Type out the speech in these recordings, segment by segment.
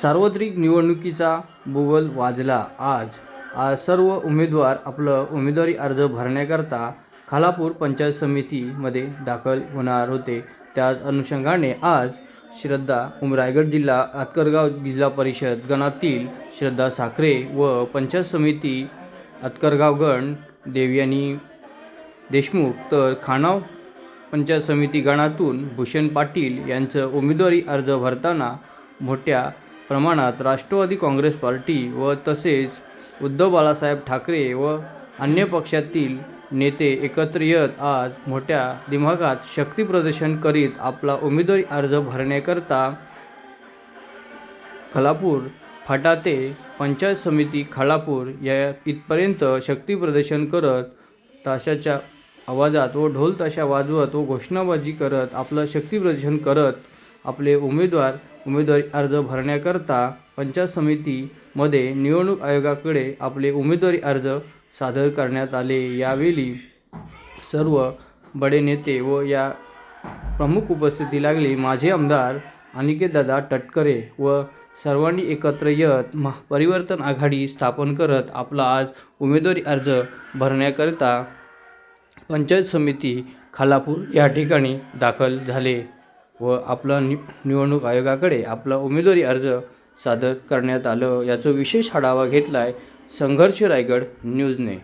सार्वत्रिक निवडणुकीचा बुगल वाजला. आज सर्व उमेदवार आपलं उमेदवारी अर्ज भरण्याकरता खालापूर पंचायत समितीमध्ये दाखल होणार होते. त्याच अनुषंगाने आज रायगड जिल्हा आतकरगाव जिल्हा परिषद गणातील श्रद्धा साखरे व पंचायत समिती आतकरगाव गण देवयानी देशमुख तर खानाव पंचायत समिती गणातून भूषण पाटील यांचं उमेदवारी अर्ज भरताना मोठ्या प्रमाणात राष्ट्रवादी काँग्रेस पार्टी व तसेच उद्धव बाळासाहेब ठाकरे व अन्य पक्षातील नेते एकत्र येत आज मोठ्या दिमागात शक्ती प्रदर्शन करीत आपला उमेदवारी अर्ज भरण्याकरता खालापूर फाटा ते पंचायत समिती खालापूर या इथपर्यंत शक्ती प्रदर्शन करत ताशाच्या आवाजात व ढोल ताशा वाजवत व घोषणाबाजी करत आपलं शक्ती प्रदर्शन करत आपले उमेदवारी अर्ज भरण्याकरता पंचायत समितीमध्ये निवडणूक आयोगाकडे आपले उमेदवारी अर्ज सादर करण्यात आले. यावेळी सर्व बडे नेते व या प्रमुख उपस्थिती लागली. माजी आमदार अनिकेतदादा तटकरे व सर्वांनी एकत्र येत परिवर्तन आघाडी स्थापन करत आपला आज उमेदवारी अर्ज भरण्याकरता पंचायत समिती खालापूर या ठिकाणी दाखल झाले व आपला निवडणूक आयोगाकडे आपला उमेदवारी अर्ज सादर करण्यात आलं. याचा विशेष आढावा घेतला आहे संघर्ष रायगड न्यूजने.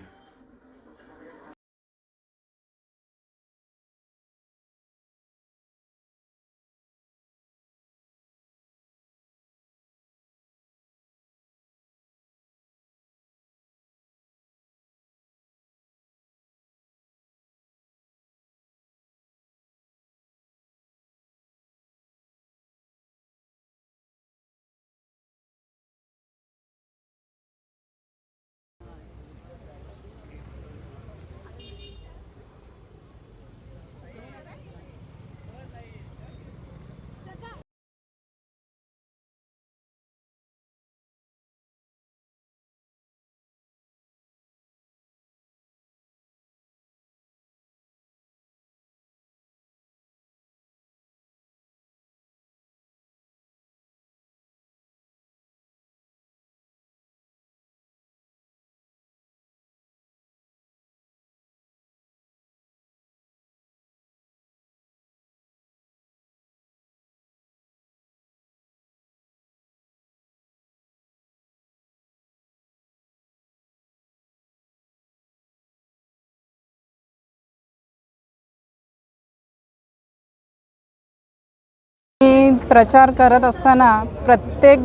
प्रचार करत असताना प्रत्येक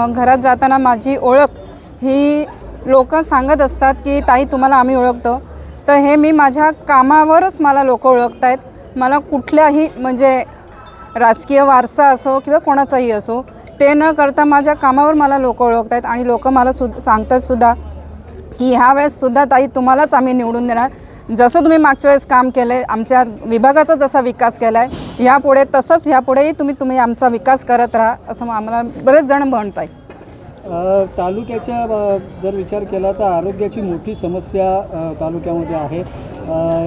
घरात जाताना माझी ओळख ही लोक सांगत असतात की ताई तुम्हाला आम्ही ओळखतो. तर हे मी माझ्या कामावरच मला लोक ओळखत आहेत. मला कुठल्याही म्हणजे राजकीय वारसा असो किंवा कोणाचाही असो ते न करता माझ्या कामावर मला लोक ओळखत आहेत आणि लोक मला सांगतात सुद्धा की ह्या वेळेससुद्धा ताई तुम्हालाच आम्ही निवडून देणार. जसं तुम्ही मागच्या वेळेस काम केलं आहे आमच्या विभागाचा जसा विकास केला आहे यापुढे तसंच ह्यापुढेही तुम्ही आमचा विकास करत राहा असं आम्हाला बरेच जण म्हणत आहेत. तालुक्याच्या जर विचार केला तर आरोग्याची मोठी समस्या तालुक्यामध्ये आहे.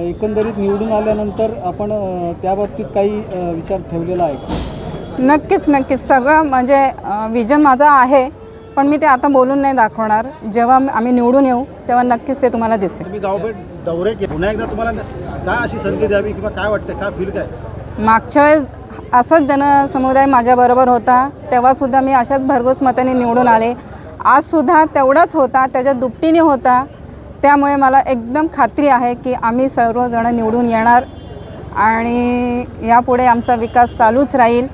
एकंदरीत निवडून आल्यानंतर आपण त्याबाबतीत काही विचार ठेवलेला आहे का? नक्कीच सगळं म्हणजे विजन माझा आहे पण मी ते आता बोलून नाही दाखवणार. जेव्हा आम्ही निवडून येऊ तेव्हा नक्कीच ते तुम्हाला दिसेल. तुम्ही गावभेट दौरे केले पुन्हा एकदा तुम्हाला काय अशी संधी द्यावी किंवा काय वाटतं काय फील काय? मागच्या वेळेस असंच जनसमुदाय माझ्याबरोबर होता तेव्हासुद्धा मी अशाच भरघोस मताने निवडून आले. आजसुद्धा तेवढाच होता त्याच्या दुपटीने होता. त्यामुळे मला एकदम खात्री आहे की आम्ही सर्वजण निवडून येणार आणि यापुढे आमचा विकास चालूच राहील.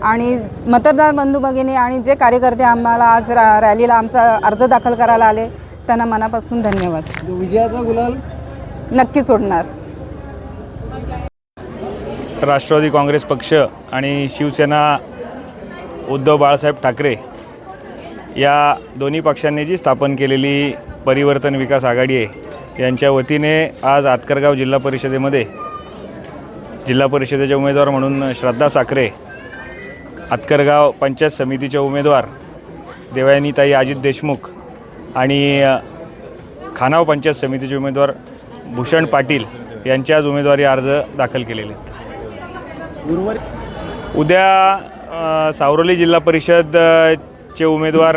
आणि मतदार बंधू भगिनी आणि जे कार्यकर्ते आम्हाला आज रॅलीला आमचा अर्ज दाखल करायला आले त्यांना मनापासून धन्यवाद. विजयाचा गुलाल नक्कीच उडणार. राष्ट्रवादी काँग्रेस पक्ष आणि शिवसेना उद्धव बाळासाहेब ठाकरे या दोन्ही पक्षांनी जी स्थापन केलेली परिवर्तन विकास आघाडी आहे यांच्या वतीने आज आतकरगाव जिल्हा परिषदेमध्ये जिल्हा परिषदेचे उमेदवार म्हणून श्रद्धा साखरे, आतकरगाव पंचायत समितीचे उमेदवार देवयानीताई अजित देशमुख आणि खानाव पंचायत समितीचे उमेदवार भूषण पाटील यांचे आज उमेदवारी अर्ज दाखल केलेले आहेत. उद्या सावरोली जिल्हा परिषद चे उमेदवार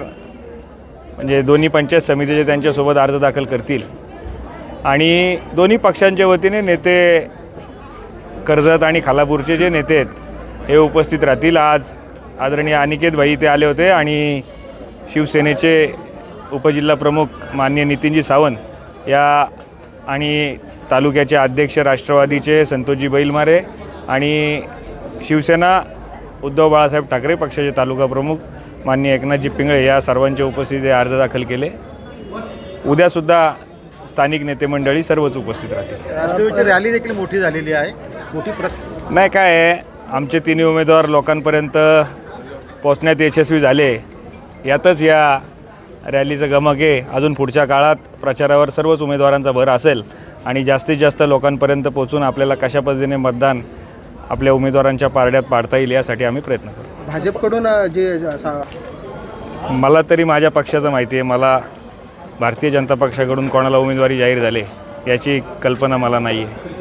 म्हणजे दोन्ही पंचायत समितीचे त्यांच्यासोबत अर्ज दाखल करतील आणि दोन्ही पक्षांच्या वतीने नेते कर्जत आणि खालापूरचे जे नेते आहेत हे उपस्थित राहतील. आज आदरणीय अनिकेत भाई इथे आले होते आणि शिवसेनेचे उपजिल्हा प्रमुख माननीय नितीनजी सावंत या आणि तालुक्याचे अध्यक्ष राष्ट्रवादीचे संतोषजी बैलमारे आणि शिवसेना उद्धव बाळासाहेब ठाकरे पक्षाचे तालुका प्रमुख माननीय एकनाथजी पिंगळे या सर्वांच्या उपस्थितीत अर्ज दाखल केले. उद्यासुद्धा स्थानिक नेते मंडळी सर्वच उपस्थित राहतील. राष्ट्रवादीची रॅली देखील मोठी झालेली आहे. मोठी नाही काय आहे, आमचे तिन्ही उमेदवार लोकांपर्यंत पोचण्यात यशस्वी झाले यातच या रॅलीचं गमक आहे. अजून पुढच्या काळात प्रचारावर सर्वच उमेदवारांचा भर असेल आणि जास्तीत जास्त लोकांपर्यंत पोचून आपल्याला कशा पद्धतीने मतदान आपल्या उमेदवारांच्या पारड्यात पाडता येईल यासाठी आम्ही प्रयत्न करू. भाजपकडून मला तरी माझ्या पक्षाचं माहिती आहे. मला भारतीय जनता पक्षाकडून कोणाला उमेदवारी जाहीर झाली याची कल्पना मला नाही आहे.